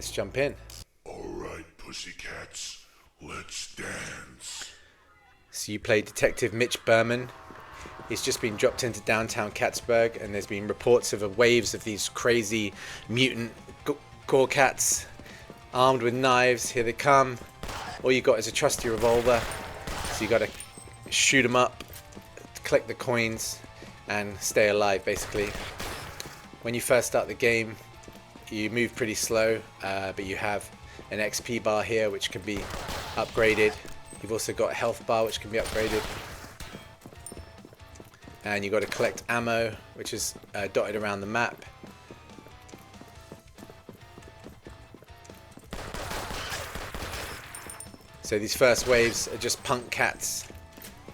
Let's jump in. Alright, pussycats, let's dance. So you play Detective Mitch Berman. He's just been dropped into downtown Cattsburg, and there's been reports of waves of these crazy mutant Gorecats armed with knives. Here they come. All you got is a trusty revolver, so you got to shoot them up, collect the coins, and stay alive, basically. When you first start the game, you move pretty slow, but you have an XP bar here which can be upgraded. You've also got a health bar which can be upgraded. And you've got to collect ammo, which is dotted around the map. So these first waves are just punk cats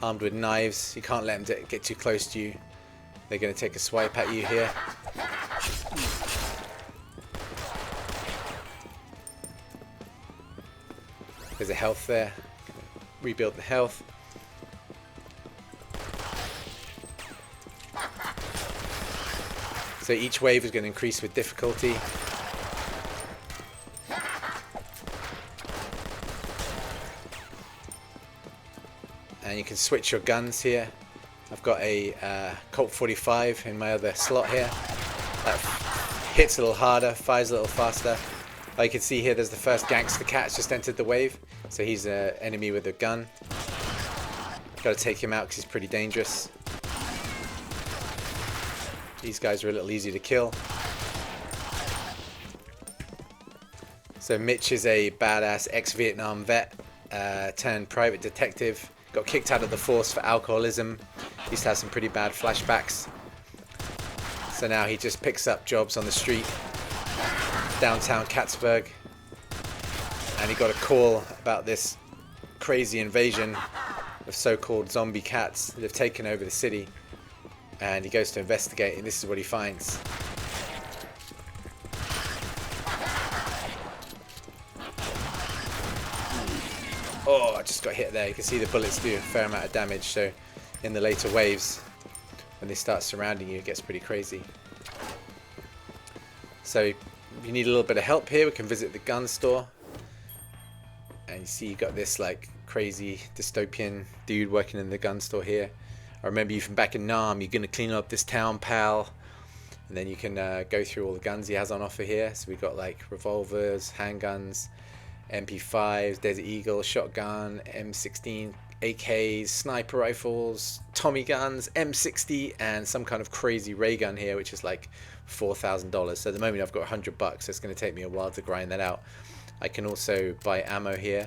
armed with knives. You can't let them get too close to you. They're going to take a swipe at you here. There's a health there. Rebuild the health. So each wave is going to increase with difficulty. And you can switch your guns here. I've got a Colt 45 in my other slot here. That hits a little harder, fires a little faster. Like you can see here, there's the first gangster cat just entered the wave. So he's an enemy with a gun. Got to take him out because he's pretty dangerous. These guys are a little easy to kill. So Mitch is a badass ex-Vietnam vet turned private detective. Got kicked out of the force for alcoholism. Used to have some pretty bad flashbacks. So now he just picks up jobs on the street, downtown Cattsburg. And he got a call about this crazy invasion of so-called zombie cats that have taken over the city. And he goes to investigate, and this is what he finds. Oh, I just got hit there. You can see the bullets do a fair amount of damage. So in the later waves, when they start surrounding you, it gets pretty crazy. So if you need a little bit of help here, we can visit the gun store. And you see you got this like crazy dystopian dude working in the gun store here. I remember you from back in Nam. You're going to clean up this town, pal. And then you can go through all the guns he has on offer here. So we've got like revolvers, handguns, MP5s, Desert Eagle, shotgun, M16, AKs, sniper rifles, Tommy guns, M60, and some kind of crazy ray gun here, which is like $4,000. So at the moment I've got $100, so it's going to take me a while to grind that out. I can also buy ammo here,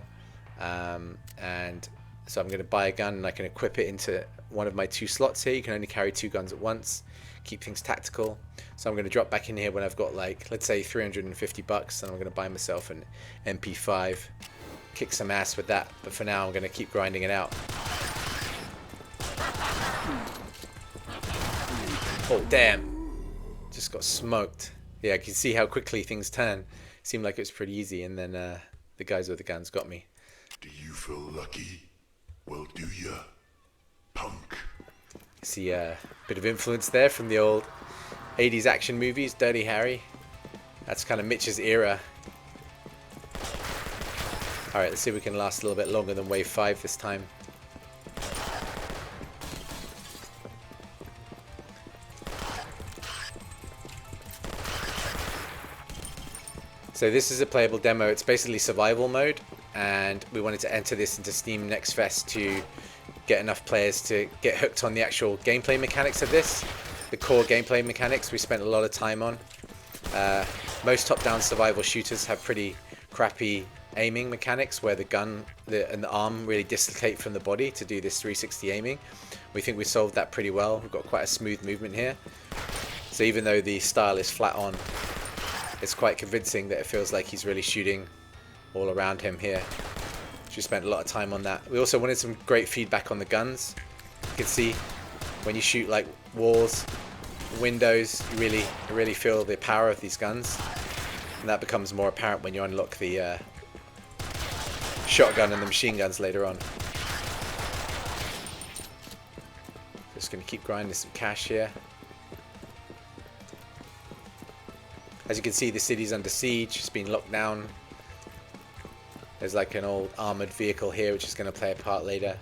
and so I'm going to buy a gun and I can equip it into one of my 2 slots here. You can only carry 2 guns at once, keep things tactical. So I'm going to drop back in here when I've got like, let's say $350, and I'm going to buy myself an MP5, kick some ass with that. But for now I'm going to keep grinding it out. Oh damn, just got smoked. Yeah, I can see how quickly things turn. Seemed like it was pretty easy, and then the guys with the guns got me. Do you feel lucky? Well, do ya, punk? See a bit of influence there from the old 80s action movies, Dirty Harry. That's kind of Mitch's era. Alright, let's see if we can last a little bit longer than wave 5 this time. So this is a playable demo. It's basically survival mode, and we wanted to enter this into Steam Next Fest to get enough players to get hooked on the actual gameplay mechanics of this. The core gameplay mechanics we spent a lot of time on. Most top-down survival shooters have pretty crappy aiming mechanics where the gun and the arm really dislocate from the body to do this 360 aiming. We think we solved that pretty well. We've got quite a smooth movement here. So even though the style is flat on, it's quite convincing that it feels like he's really shooting all around him here. We spent a lot of time on that. We also wanted some great feedback on the guns. You can see when you shoot like walls, windows, you really feel the power of these guns. And that becomes more apparent when you unlock the shotgun and the machine guns later on. Just going to keep grinding some cash here. As you can see, the city's under siege. It's been locked down. There's like an old armored vehicle here, which is going to play a part later.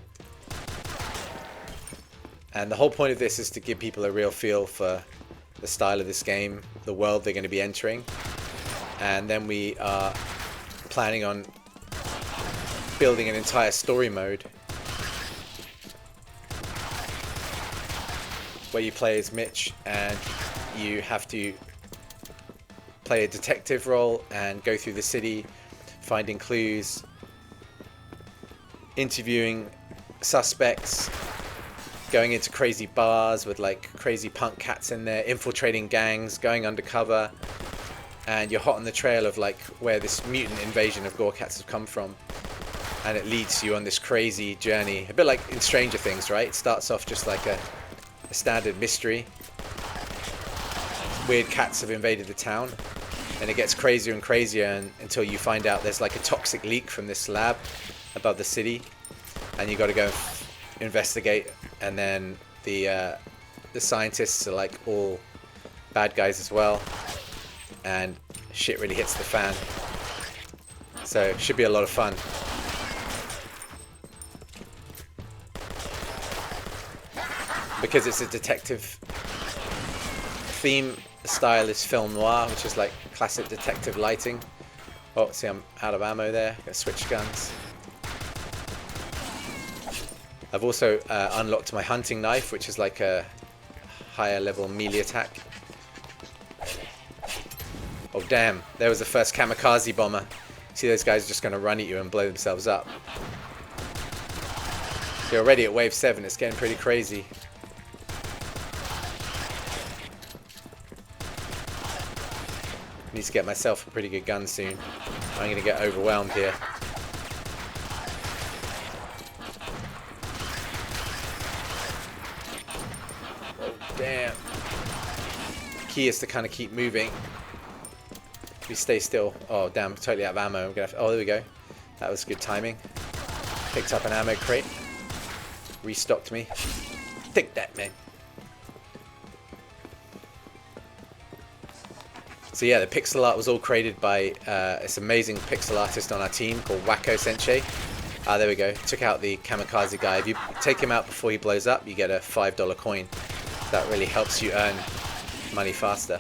And the whole point of this is to give people a real feel for the style of this game, the world they're going to be entering. And then we are planning on building an entire story mode where you play as Mitch and you have to play a detective role and go through the city finding clues, interviewing suspects, going into crazy bars with like crazy punk cats in there, infiltrating gangs, going undercover, and you're hot on the trail of like where this mutant invasion of Gorecats have come from, and it leads you on this crazy journey, a bit like in Stranger Things, right? It starts off just like a standard mystery. Weird cats have invaded the town, and it gets crazier and crazier until you find out there's like a toxic leak from this lab above the city, and you got to go investigate. And then the scientists are like all bad guys as well, and shit really hits the fan. So it should be a lot of fun. Because it's a detective theme, the style is film noir, which is like classic detective lighting. Oh, see, I'm out of ammo there. Gotta switch guns. I've also unlocked my hunting knife, which is like a higher level melee attack. Oh damn, there was the first kamikaze bomber. See, those guys are just gonna run at you and blow themselves up. You're already at wave 7, it's getting pretty crazy. Need to get myself a pretty good gun soon. I'm gonna get overwhelmed here. Oh damn. Key is to kind of keep moving. If we stay still. Oh damn, totally out of ammo. I'm gonna have to, oh, there we go. That was good timing. Picked up an ammo crate. Restocked me. Take that, man. So yeah, the pixel art was all created by this amazing pixel artist on our team called Wacko Sensei. Ah, there we go. Took out the kamikaze guy. If you take him out before he blows up, you get a $5 coin. That really helps you earn money faster.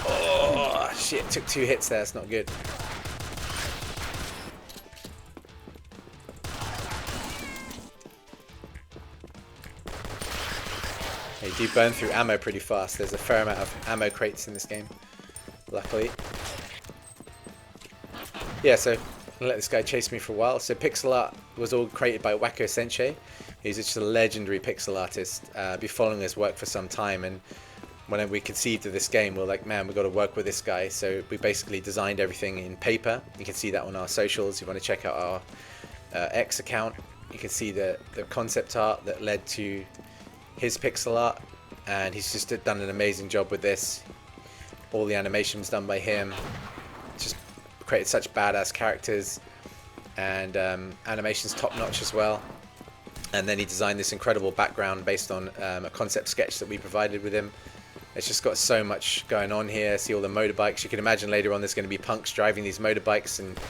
Oh shit! Took 2 hits there. That's not good. You do burn through ammo pretty fast. There's a fair amount of ammo crates in this game, luckily. Yeah, so I'm gonna let this guy chase me for a while. So pixel art was all created by Wacko Sensei. He's just a legendary pixel artist. Been following his work for some time, and when we conceived of this game, we we're like, man, we've got to work with this guy. So we basically designed everything in paper. You can see that on our socials. You want to check out our X account. You can see the concept art that led to his pixel art, and he's just done an amazing job with this. All the animations done by him. Just created such badass characters, and animations top notch as well. And then he designed this incredible background based on a concept sketch that we provided with him. It's just got so much going on here. See all the motorbikes. You can imagine later on there's going to be punks driving these motorbikes, and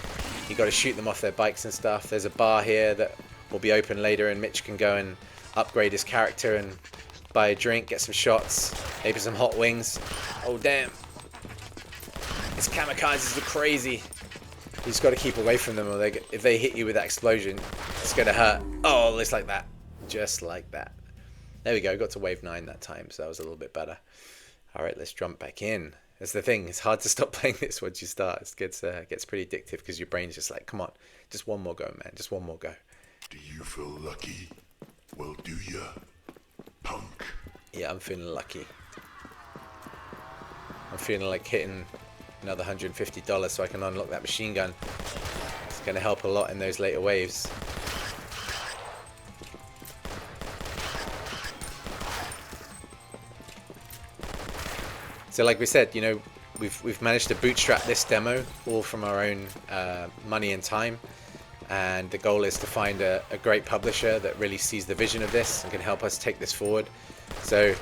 you got to shoot them off their bikes and stuff. There's a bar here that will be open later, and Mitch can go and upgrade his character and buy a drink, get some shots, maybe some hot wings. Oh damn, these kamikazes are crazy. You just got to keep away from them, or if they hit you with that explosion, it's gonna hurt. Oh, it's like that, just like that. There we go. Got to wave 9 that time, so that was a little bit better. All right, let's jump back in. That's the thing, it's hard to stop playing this once you start. It gets pretty addictive because your brain's just like, come on, just one more go, man, just one more go. Do you feel lucky? Well, do ya, punk? Yeah, I'm feeling lucky. I'm feeling like hitting another $150 so I can unlock that machine gun. It's going to help a lot in those later waves. So like we said, you know, we've managed to bootstrap this demo all from our own money and time. And the goal is to find a great publisher that really sees the vision of this and can help us take this forward. So,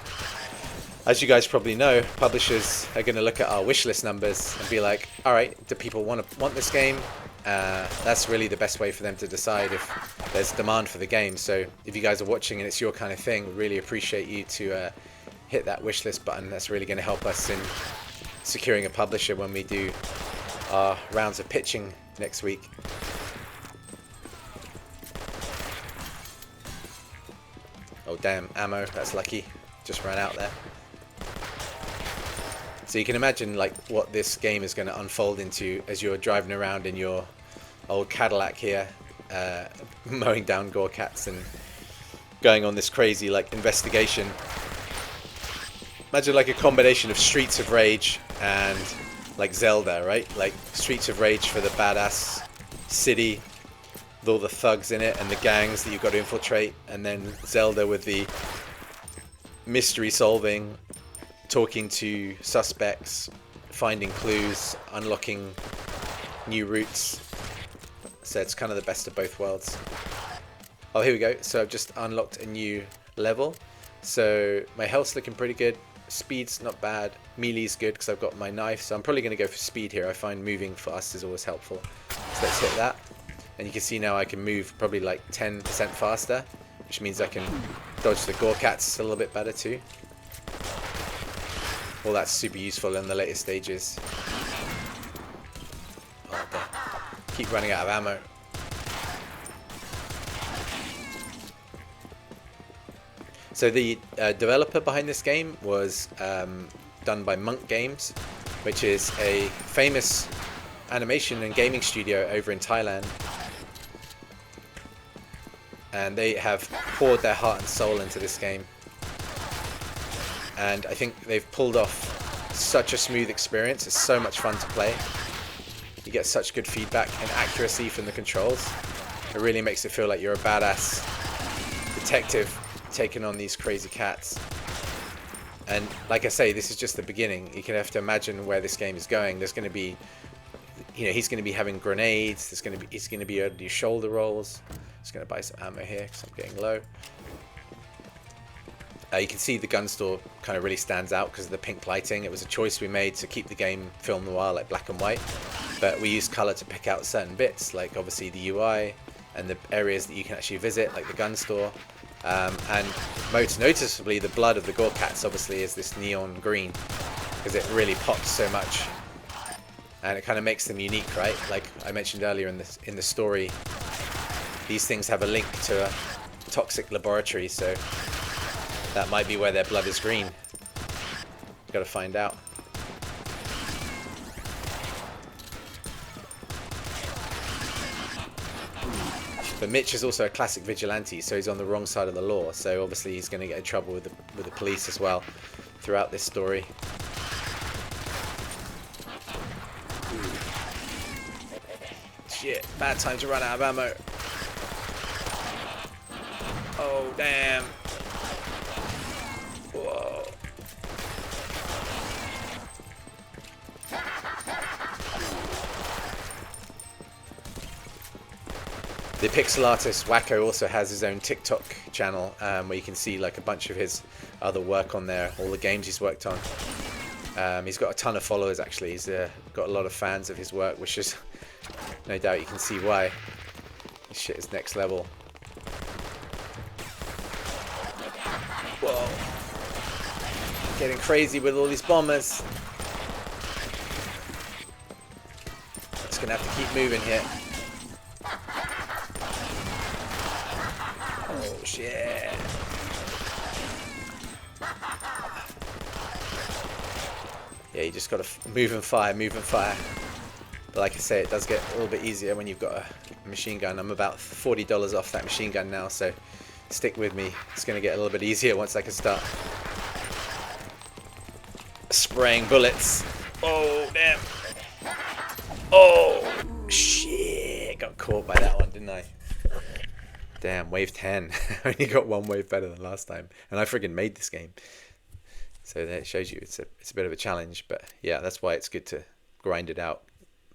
as you guys probably know, publishers are going to look at our wishlist numbers and be like, all right, do people want this game? That's really the best way for them to decide if there's demand for the game. So if you guys are watching and it's your kind of thing, we really appreciate you to hit that wishlist button. That's really going to help us in securing a publisher when we do our rounds of pitching next week. Oh damn, ammo, that's lucky. Just ran out there. So you can imagine like what this game is going to unfold into as you're driving around in your old Cadillac here, mowing down Gorecats and going on this crazy like investigation. Imagine like a combination of Streets of Rage and like Zelda, right? Like Streets of Rage for the badass city with all the thugs in it and the gangs that you've got to infiltrate, and then Zelda with the mystery solving, talking to suspects, finding clues, unlocking new routes. So it's kind of the best of both worlds. Oh, here we go. So I've just unlocked a new level. So my health's looking pretty good. Speed's not bad. Melee's good because I've got my knife. So I'm probably going to go for speed here. I find moving fast is always helpful. So let's hit that. And you can see now I can move probably like 10% faster, which means I can dodge the Gorecats a little bit better too. All that's super useful in the later stages. Oh, keep running out of ammo. So the developer behind this game was done by Monk Games, which is a famous animation and gaming studio over in Thailand. And they have poured their heart and soul into this game. And I think they've pulled off such a smooth experience. It's so much fun to play. You get such good feedback and accuracy from the controls. It really makes it feel like you're a badass detective taking on these crazy cats. And like I say, this is just the beginning. You can have to imagine where this game is going. There's going to be, you know, he's going to be having grenades. He's going to be able to do shoulder rolls. Just going to buy some ammo here because I'm getting low. You can see the gun store kind of really stands out because of the pink lighting. It was a choice we made to keep the game film noir, like black and white, but we used color to pick out certain bits, like obviously the UI and the areas that you can actually visit, like the gun store. And most noticeably, the blood of the Gorecats obviously is this neon green because it really pops so much, and it kind of makes them unique, right? Like I mentioned earlier in the story, these things have a link to a toxic laboratory, so that might be where their blood is green. Got to find out. But Mitch is also a classic vigilante, so he's on the wrong side of the law. So obviously he's going to get in trouble with the police as well throughout this story. Shit, bad time to run out of ammo. Oh damn. Whoa. The pixel artist Wacko also has his own TikTok channel where you can see like a bunch of his other work on there, all the games he's worked on. He's got a ton of followers actually. He's got a lot of fans of his work, which is no doubt you can see why. This shit is next level. Whoa. Getting crazy with all these bombers. Just gonna have to keep moving here. Oh shit. Yeah, you just gotta move and fire, move and fire. But like I say, it does get a little bit easier when you've got a machine gun. I'm about $40 off that machine gun now, so stick with me. It's gonna get a little bit easier once I can start spraying bullets. Oh damn. Oh shit, got caught by that one, didn't I? Damn, wave 10. I only got one wave better than last time, and I friggin' made this game. So that shows you it's a bit of a challenge, but yeah, that's why it's good to grind it out,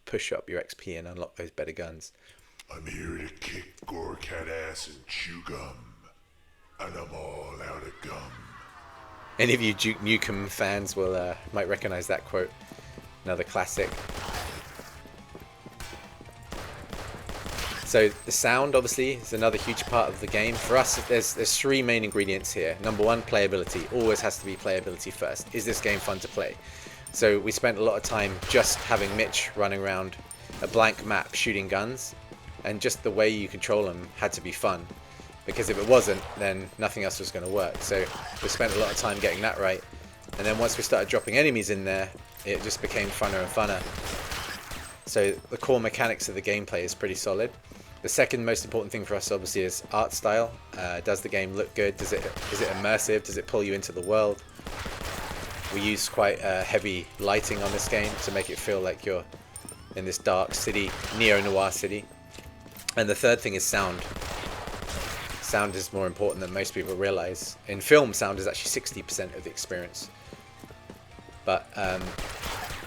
push up your XP and unlock those better guns. I'm here to kick Gorecat ass and chew gum, and I'm all out of gum. Any of you Duke Nukem fans will might recognize that quote. Another classic. So the sound obviously is another huge part of the game. For us, there's three main ingredients here. Number one, playability. Always has to be playability first. Is this game fun to play? So we spent a lot of time just having Mitch running around a blank map shooting guns, and just the way you control them had to be fun, because if it wasn't, then nothing else was going to work. So we spent a lot of time getting that right, and then once we started dropping enemies in there, it just became funner and funner. So the core mechanics of the gameplay is pretty solid. The second most important thing for us obviously is art style. Does the game look good? Is it immersive? Does it pull you into the world? We use quite heavy lighting on this game to make it feel like you're in this dark city, neo-noir city. And the third thing is sound. Sound is more important than most people realize. In film, sound is actually 60% of the experience. But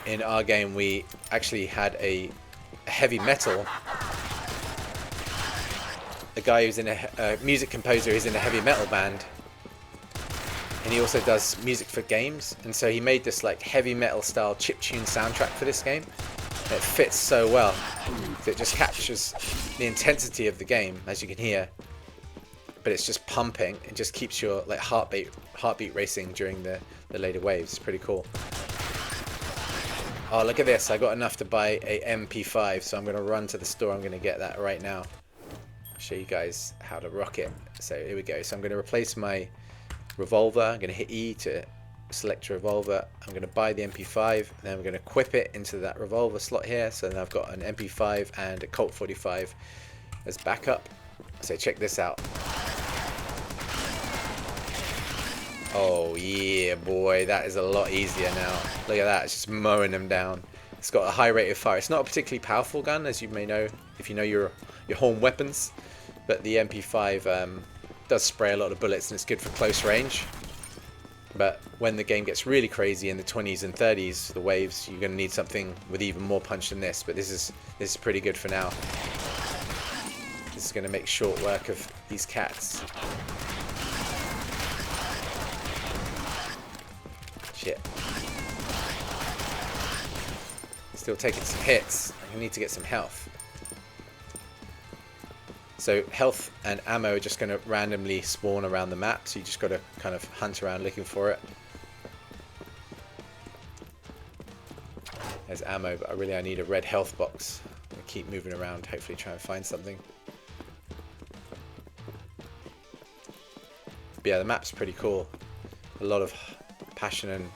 in our game, we actually had a heavy metal. A guy who's in a music composer who's in a heavy metal band, and he also does music for games, and so he made this like heavy metal style chiptune soundtrack for this game. And it fits so well. It just captures the intensity of the game, as you can hear, but it's just pumping. It just keeps your like heartbeat racing during the later waves. It's pretty cool. Oh, look at this. I got enough to buy a MP5, so I'm going to run to the store. I'm going to get that right now. Show you guys how to rock it. So here we go. So I'm going to replace my revolver. I'm going to hit E to select a revolver. I'm going to buy the MP5, and then I'm going to equip it into that revolver slot here. So then I've got an MP5 and a Colt 45 as backup. So check this out. Oh yeah, boy, that is a lot easier now. Look at that, it's just mowing them down. It's got a high rate of fire. It's not a particularly powerful gun, as you may know if you know your home weapons, but the MP5 does spray a lot of bullets, and it's good for close range. But when the game gets really crazy in the 20s and 30s, the waves, you're going to need something with even more punch than this. But this is pretty good for now. This is going to make short work of these cats. Shit. Still taking some hits. I need to get some health. So health and ammo are just going to randomly spawn around the map, so you just got to kind of hunt around looking for it. There's ammo, but I need a red health box. I'm going to keep moving around, hopefully try and find something. But yeah, the map's pretty cool. A lot of passion and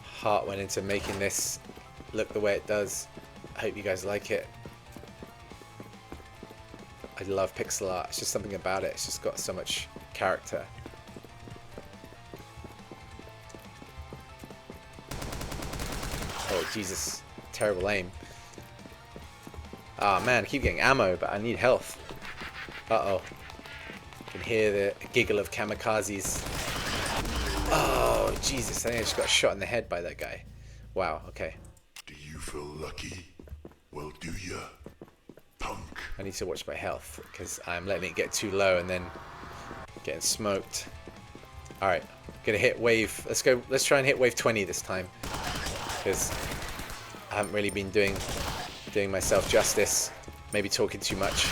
heart went into making this look the way it does. I hope you guys like it. I love pixel art. It's just something about it. It's just got so much character. Oh Jesus, terrible aim. Ah man, I keep getting ammo, but I need health. Uh-oh. You can hear the giggle of kamikazes. Oh Jesus, I think I just got shot in the head by that guy. Wow, okay. Do you feel lucky? Well, do ya, punk? I need to watch my health, because I'm letting it get too low and then getting smoked. Alright, gonna hit wave. Let's try and hit wave 20 this time, because I haven't really been doing myself justice. Maybe talking too much.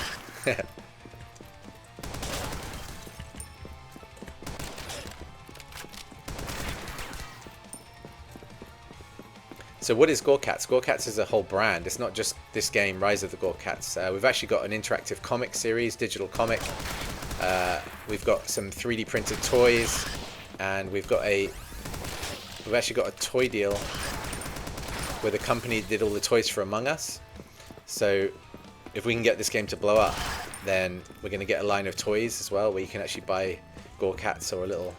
So what is Gorecats? Gorecats is a whole brand. It's not just this game, Rise of the Gorecats. We've actually got an interactive comic series, digital comic. We've got some 3D printed toys, and we've actually got a toy deal where the company did all the toys for Among Us. So if we can get this game to blow up, then we're going to get a line of toys as well, where you can actually buy Gorecats or a little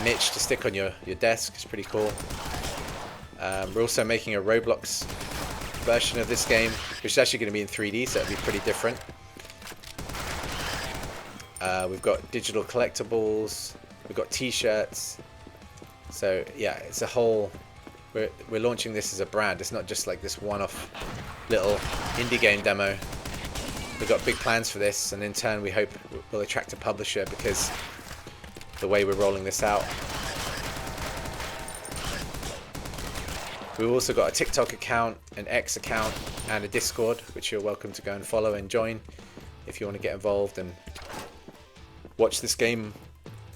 Mitch to stick on your desk. It's pretty cool. We're also making a Roblox version of this game, which is actually going to be in 3D, so it'll be pretty different. We've got digital collectibles, we've got t-shirts. So yeah, it's a whole... We're launching this as a brand. It's not just like this one-off little indie game demo. We've got big plans for this, and in turn we hope we'll attract a publisher, because the way we're rolling this out, We've also got a TikTok account, an X account, and a Discord, which you're welcome to go and follow and join if you want to get involved and watch this game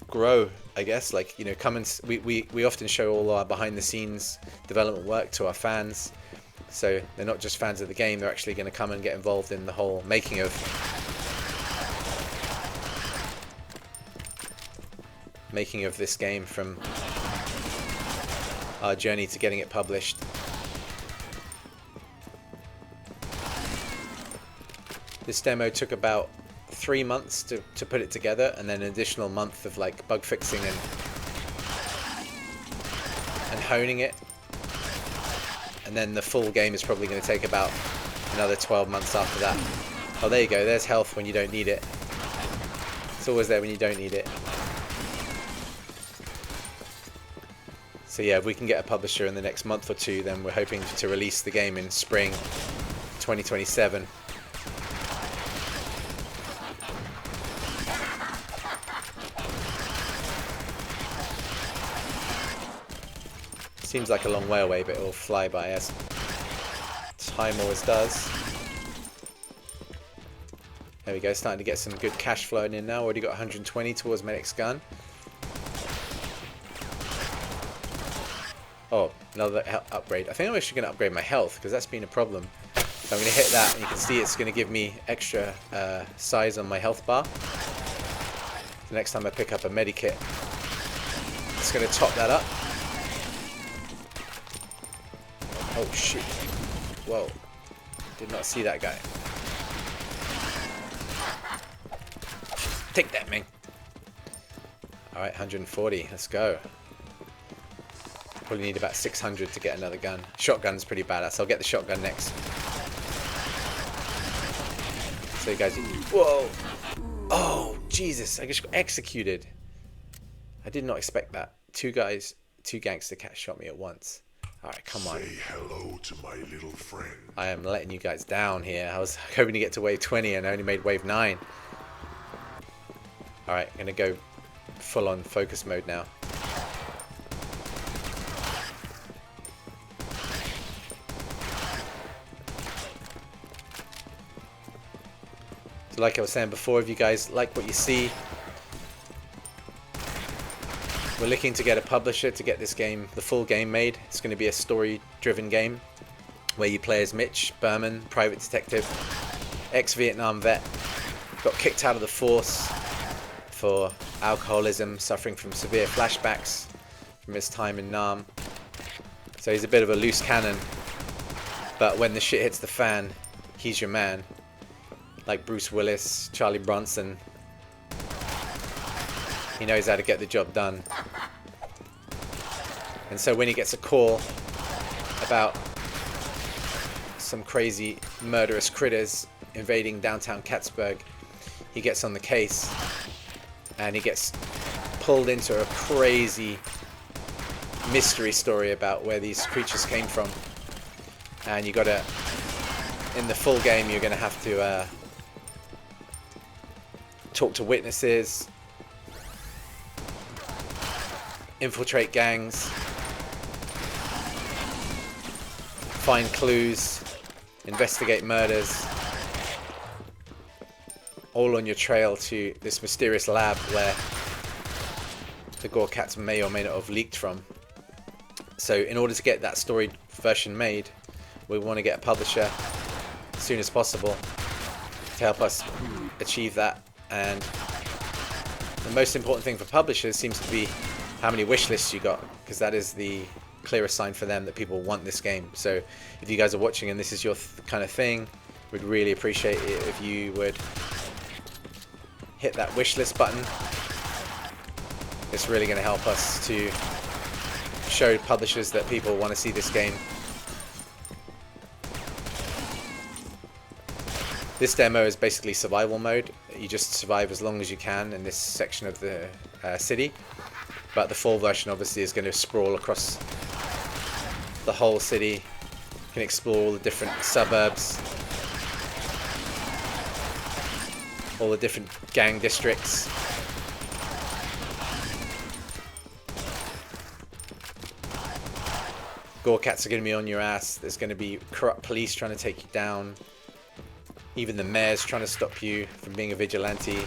grow, I guess. Like, you know, come and we often show all our behind the scenes development work to our fans, so they're not just fans of the game, they're actually going to come and get involved in the whole making of this game, from our journey to getting it published. This demo took about 3 months to put it together, and then an additional month of like bug fixing and honing it. And then the full game is probably going to take about another 12 months after that. Oh, there you go. There's health when you don't need it. It's always there when you don't need it. So yeah, if we can get a publisher in the next month or two, then we're hoping to release the game in spring 2027. Seems like a long way away, but it will fly by as time always does. There we go, starting to get some good cash flowing in now. Already got 120 towards my next gun. Oh, another upgrade. I think I'm actually going to upgrade my health, because that's been a problem. So I'm going to hit that, and you can see it's going to give me extra size on my health bar. The next time I pick up a medikit, it's going to top that up. Oh shoot. Whoa. Did not see that guy. Take that, man. Alright, 140. Let's go. Probably need about 600 to get another gun. Shotgun's pretty badass. I'll get the shotgun next. So you guys... Whoa! Oh, Jesus. I just got executed. I did not expect that. Two gangster cats shot me at once. Alright, come on. Say hello to my little friend. I am letting you guys down here. I was hoping to get to wave 20 and I only made wave 9. Alright, I'm going to go full on focus mode now. So like I was saying before, if you guys like what you see, we're looking to get a publisher to get this game, the full game, made. It's going to be a story-driven game where you play as Mitch Berman, private detective, ex-Vietnam vet, got kicked out of the force for alcoholism, suffering from severe flashbacks from his time in Nam. So he's a bit of a loose cannon, but when the shit hits the fan, he's your man. Like Bruce Willis, Charlie Bronson. He knows how to get the job done. And so when he gets a call about some crazy murderous critters invading downtown Cattsburg, he gets on the case and he gets pulled into a crazy mystery story about where these creatures came from. And you gotta, in the full game, you're gonna have to talk to witnesses, infiltrate gangs, find clues, investigate murders, all on your trail to this mysterious lab where the Gorecats may or may not have leaked from. So in order to get that story version made, we want to get a publisher as soon as possible to help us achieve that. And the most important thing for publishers seems to be how many wish lists you got, because that is the clearest sign for them that people want this game. So if you guys are watching and this is your kind of thing, we'd really appreciate it if you would hit that wish list button. It's really going to help us to show publishers that people want to see this game. This demo is basically survival mode. You just survive as long as you can in this section of the city. But the full version obviously is going to sprawl across the whole city. You can explore all the different suburbs, all the different gang districts. Gorecats are going to be on your ass. There's going to be corrupt police trying to take you down. Even the mayor's trying to stop you from being a vigilante.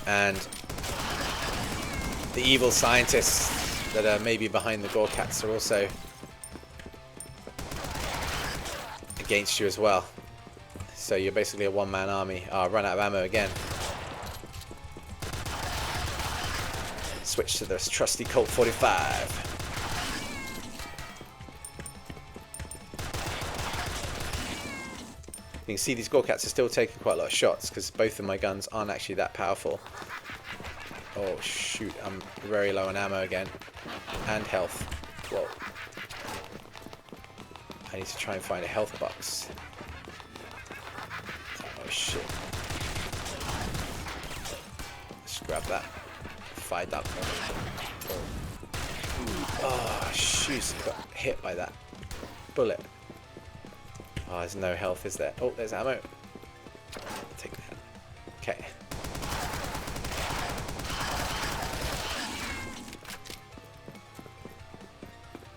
And the evil scientists that are maybe behind the Gorecats are also against you as well. So you're basically a one-man army. Oh, run out of ammo again. Switch to this trusty Colt 45. You can see these Gorecats are still taking quite a lot of shots because both of my guns aren't actually that powerful. Oh shoot, I'm very low on ammo again. And health. Whoa. I need to try and find a health box. Oh shit. Let's grab that. Fired up. Oh shoot, I got hit by that bullet. Oh, there's no health, is there? Oh, there's ammo. I'll take that. Okay.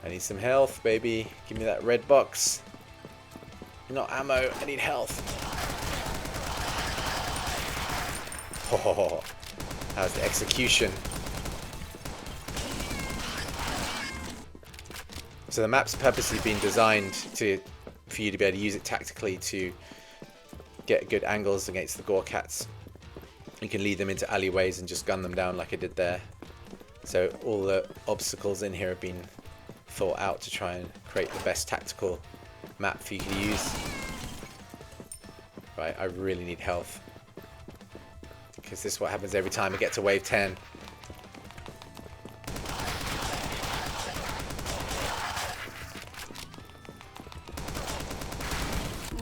I need some health, baby. Give me that red box. Not ammo, I need health. Oh, how's the execution? So the map's purposely been designed for you to be able to use it tactically to get good angles against the Gorecats. You can lead them into alleyways and just gun them down like I did there. So all the obstacles in here have been thought out to try and create the best tactical map for you to use. Right, I really need health. Because this is what happens every time I get to wave 10.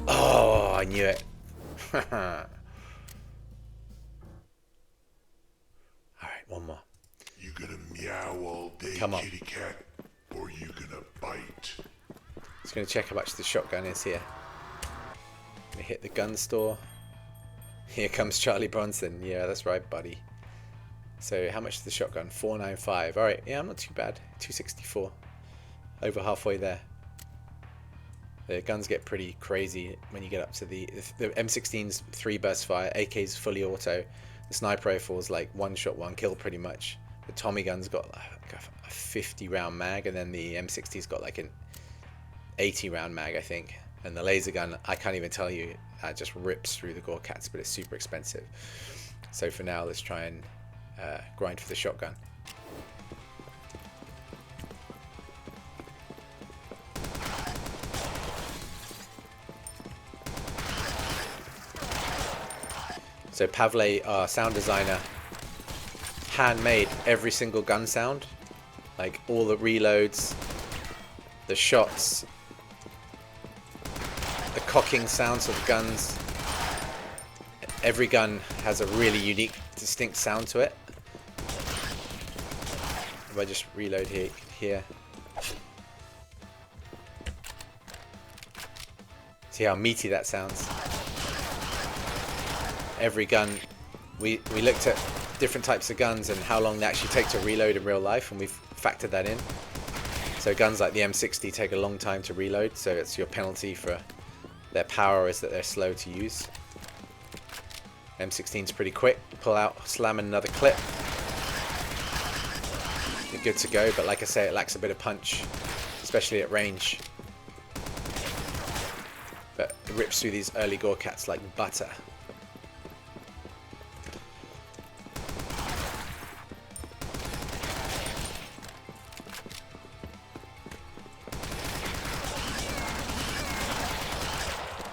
Oh, I knew it. Alright, one more. You gonna meow all day, Come on. kitty cat, or you gonna bite? Just gonna check how much the shotgun is here. Gonna hit the gun store. Here comes Charlie Bronson. Yeah, that's right, buddy. So how much is the shotgun? 495. Alright, yeah, I'm not too bad. 264. Over halfway there. The guns get pretty crazy when you get up to the M16's 3 burst fire, AK's fully auto, the sniper rifle's like 1 shot 1 kill pretty much. The Tommy gun's got like a 50 round mag, and then the M60's got like an 80 round mag, I think. And the laser gun, I can't even tell you, just rips through the Gorecats, but it's super expensive. So for now, let's try and grind for the shotgun. So Pavle, our sound designer, handmade every single gun sound, like all the reloads, the shots, the cocking sounds of the guns. Every gun has a really unique, distinct sound to it. If I just reload here. See how meaty that sounds. Every gun, we looked at different types of guns and how long they actually take to reload in real life, and we've factored that in. So guns like the M60 take a long time to reload, so it's your penalty for their power is that they're slow to use. M16's pretty quick. Pull out, slam another clip. You're good to go, but like I say, it lacks a bit of punch, especially at range. But it rips through these early Gorecats like butter.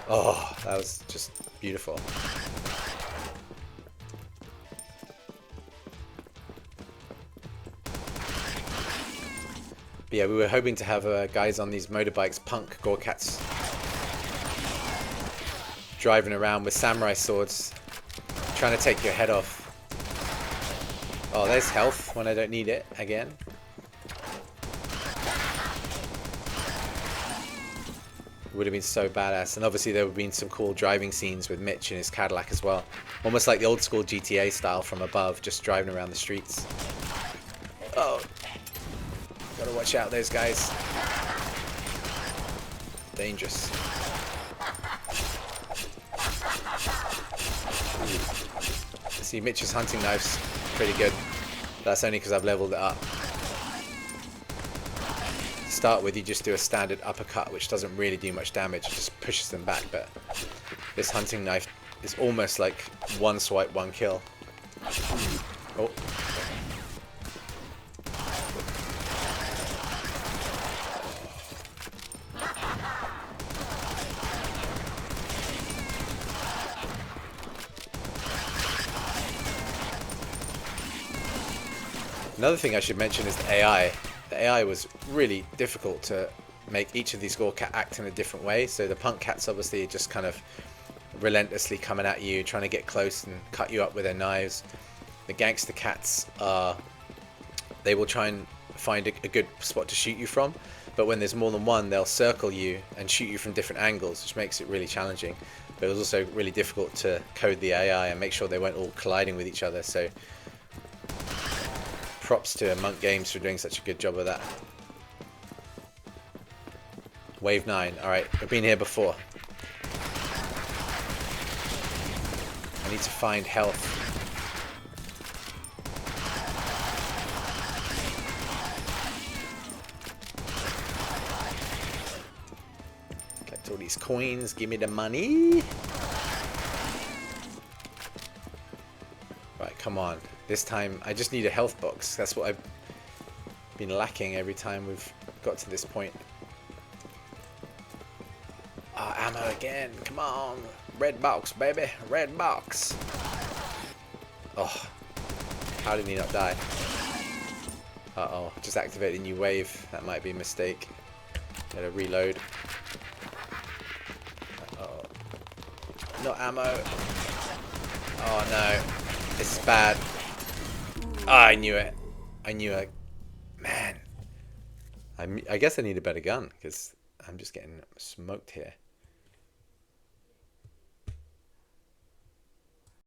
Oh, that was just beautiful. But yeah, we were hoping to have guys on these motorbikes, punk Gorecats, driving around with samurai swords, trying to take your head off. Oh, there's health when I don't need it again. It would have been so badass, and obviously there would have been some cool driving scenes with Mitch in his Cadillac as well, almost like the old school GTA style from above, just driving around the streets. Oh, gotta watch out, those guys. Dangerous. See, Mitch's hunting knife's pretty good. That's only because I've leveled it up. To start with, you just do a standard uppercut, which doesn't really do much damage. It just pushes them back, but this hunting knife is almost like one swipe, one kill. Oh. Another thing I should mention is the AI. The AI was really difficult to make each of these Gorecat act in a different way. So the punk cats obviously just kind of relentlessly coming at you, trying to get close and cut you up with their knives. The gangster cats are, they will try and find a good spot to shoot you from, but when there's more than one, they'll circle you and shoot you from different angles, which makes it really challenging. But it was also really difficult to code the AI and make sure they weren't all colliding with each other. So props to Monk Games for doing such a good job of that. Wave 9. Alright, we've been here before. I need to find health. Collect all these coins, give me the money. Right, come on. This time, I just need a health box. That's what I've been lacking every time we've got to this point. Oh, ammo again. Come on. Red box, baby. Red box. Oh. How did he not die? Uh-oh. Just activated a new wave. That might be a mistake. Gotta reload. Uh-oh. Not ammo. Oh, no. This is bad. Oh, I knew it. I knew it. Man. I guess I need a better gun, because I'm just getting smoked here.